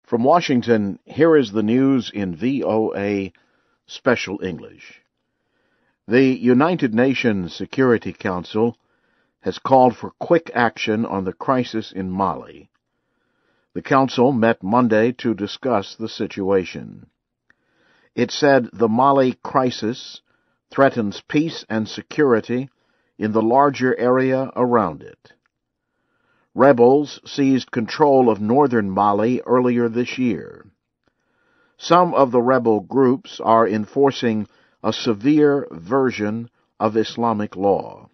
From Washington, here is the news in VOA Special English. The United Nations Security Council has called for quick action on the crisis in Mali. The Council met Monday to discuss the situation. It said the Mali crisis threatens peace and security in the larger area around it. Rebels seized control of northern Mali earlier this year. Some of the rebel groups are enforcing a severe version of Islamic law.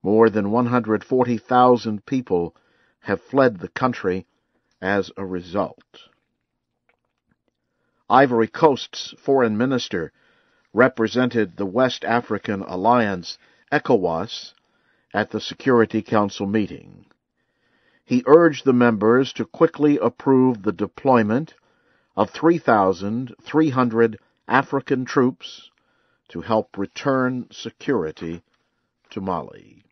More than 140,000 people have fled the country as a result. Ivory Coast's foreign minister represented the West African Alliance, ECOWAS, at the Security Council meeting. He urged the members to quickly approve the deployment of 3,300 African troops to help return security to Mali.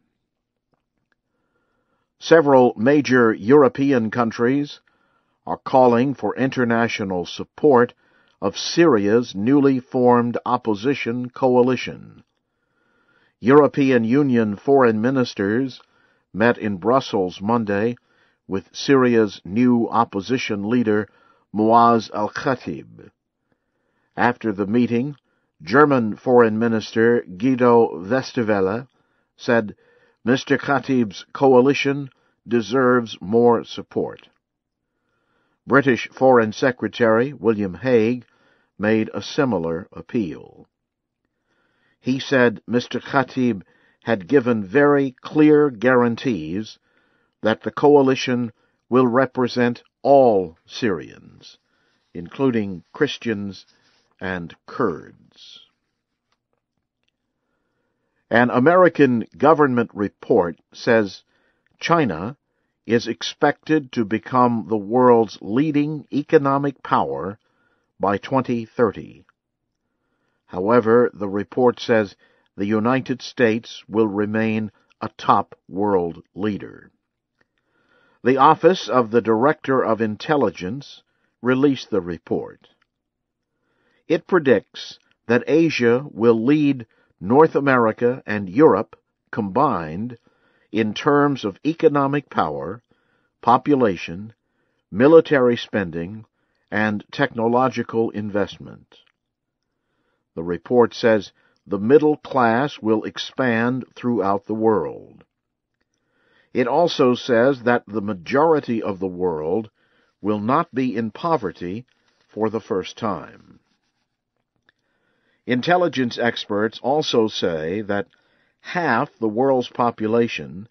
Several major European countries are calling for international support of Syria's newly formed opposition coalition. European Union foreign ministers met in Brussels Monday with Syria's new opposition leader, Mouaz al-Khatib. After the meeting, German Foreign Minister Guido Westerwelle said Mr Khatib's coalition deserves more support. British Foreign Secretary William Hague made a similar appeal. He said Mr Khatib had given very clear guarantees that the coalition will represent all Syrians, including Christians and Kurds. An American government report says China is expected to become the world's leading economic power by 2030. However, the report says the United States will remain a top world leader. The Office of the Director of Intelligence released the report. It predicts that Asia will lead North America and Europe combined in terms of economic power, population, military spending, and technological investment. The report says the middle class will expand throughout the world. It also says that the majority of the world will not be in poverty for the first time. Intelligence experts also say that half the world's population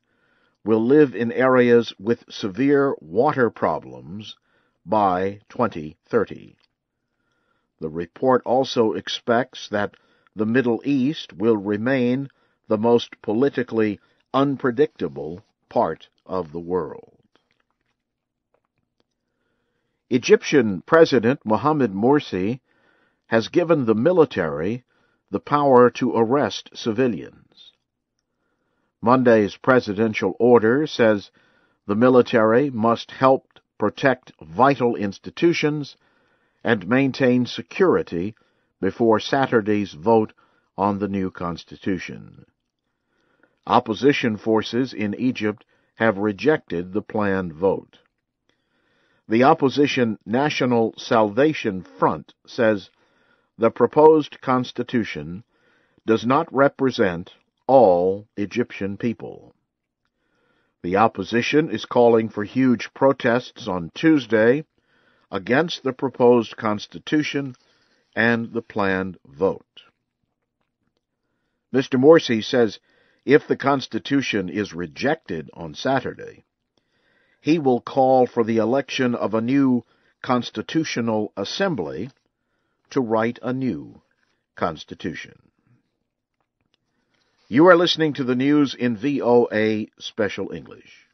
will live in areas with severe water problems by 2030. The report also expects that the Middle East will remain the most politically unpredictable part of the world. Egyptian President Mohamed Morsi has given the military the power to arrest civilians. Monday's presidential order says the military must help protect vital institutions and maintain security before Saturday's vote on the new constitution. Opposition forces in Egypt have rejected the planned vote. The opposition National Salvation Front says the proposed constitution does not represent all Egyptian people. The opposition is calling for huge protests on Tuesday against the proposed constitution and the planned vote. Mr. Morsi says if the constitution is rejected on Saturday, he will call for the election of a new constitutional assembly to write a new constitution. You are listening to the news in VOA Special English.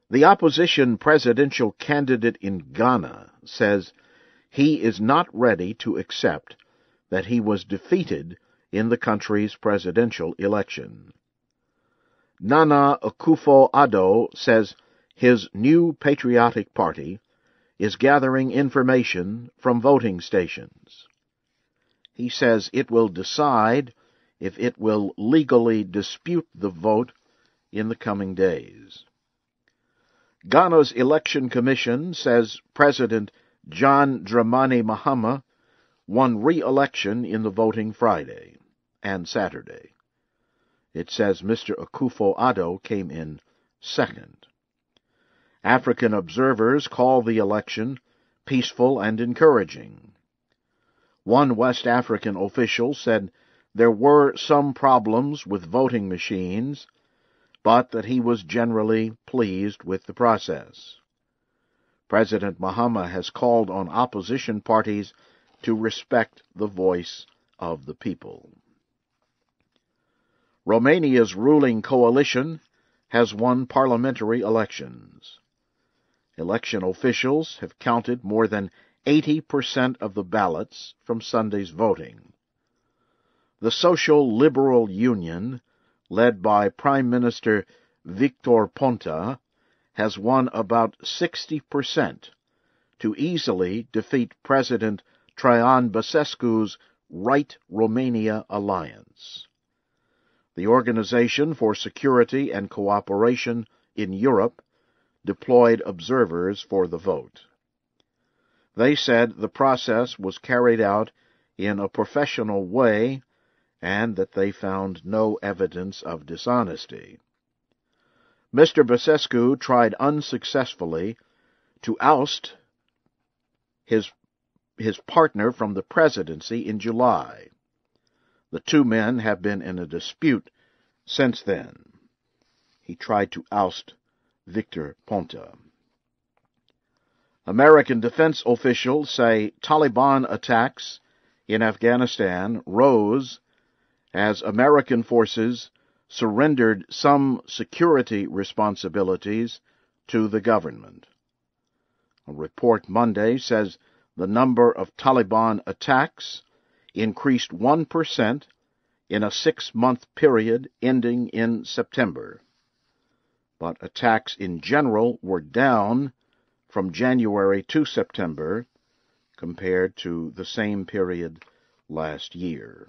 The opposition presidential candidate in Ghana says he is not ready to accept that he was defeated in the country's presidential election. Nana Akufo-Addo says his new Patriotic Party is gathering information from voting stations. He says it will decide if it will legally dispute the vote in the coming days. Ghana's Election Commission says President John Dramani Mahama won re-election in the voting Friday and Saturday. It says Mr. Akufo-Addo came in second. African observers call the election peaceful and encouraging. One West African official said there were some problems with voting machines, but that he was generally pleased with the process. President Mahama has called on opposition parties to respect the voice of the people. Romania's ruling coalition has won parliamentary elections. Election officials have counted more than 80% of the ballots from Sunday's voting. The Social Liberal Union, led by Prime Minister Victor Ponta, has won about 60% to easily defeat President Traian Băsescu's Right Romania Alliance. The Organization for Security and Cooperation in Europe deployed observers for the vote. They said the process was carried out in a professional way and that they found no evidence of dishonesty. Mr. Băsescu tried unsuccessfully to oust his partner from the presidency in July. The two men have been in a dispute since then. He tried to oust Victor Ponta. American defense officials say Taliban attacks in Afghanistan rose as American forces surrendered some security responsibilities to the government. A report Monday says the number of Taliban attacks increased 1% in a 6-month period ending in September. But attacks in general were down from January to September compared to the same period last year.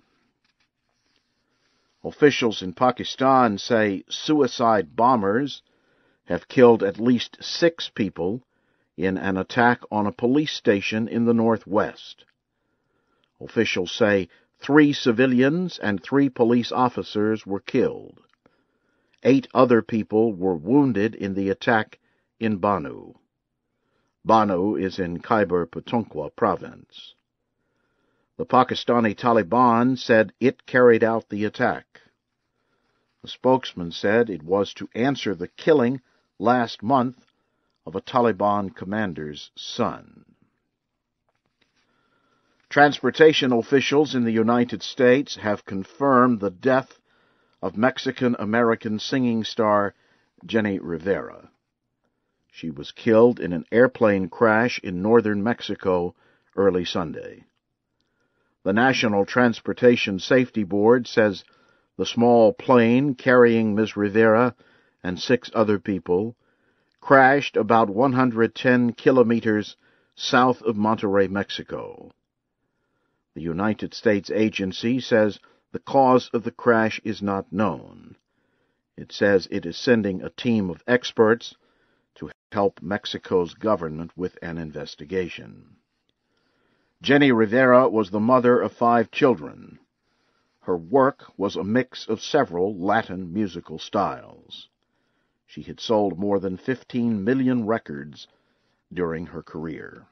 Officials in Pakistan say suicide bombers have killed at least 6 people in an attack on a police station in the northwest. Officials say 3 civilians and 3 police officers were killed. 8 other people were wounded in the attack in Banu. Banu is in Khyber Pakhtunkhwa province. The Pakistani Taliban said it carried out the attack. The spokesman said it was to answer the killing last month of a Taliban commander's son. Transportation officials in the United States have confirmed the death of Mexican-American singing star Jenni Rivera. She was killed in an airplane crash in northern Mexico early Sunday. The National Transportation Safety Board says the small plane carrying Ms. Rivera and 6 other people crashed about 110 kilometers south of Monterrey, Mexico. The United States agency says the cause of the crash is not known. It says it is sending a team of experts to help Mexico's government with an investigation. Jenni Rivera was the mother of 5 children. Her work was a mix of several Latin musical styles. She had sold more than 15 million records during her career.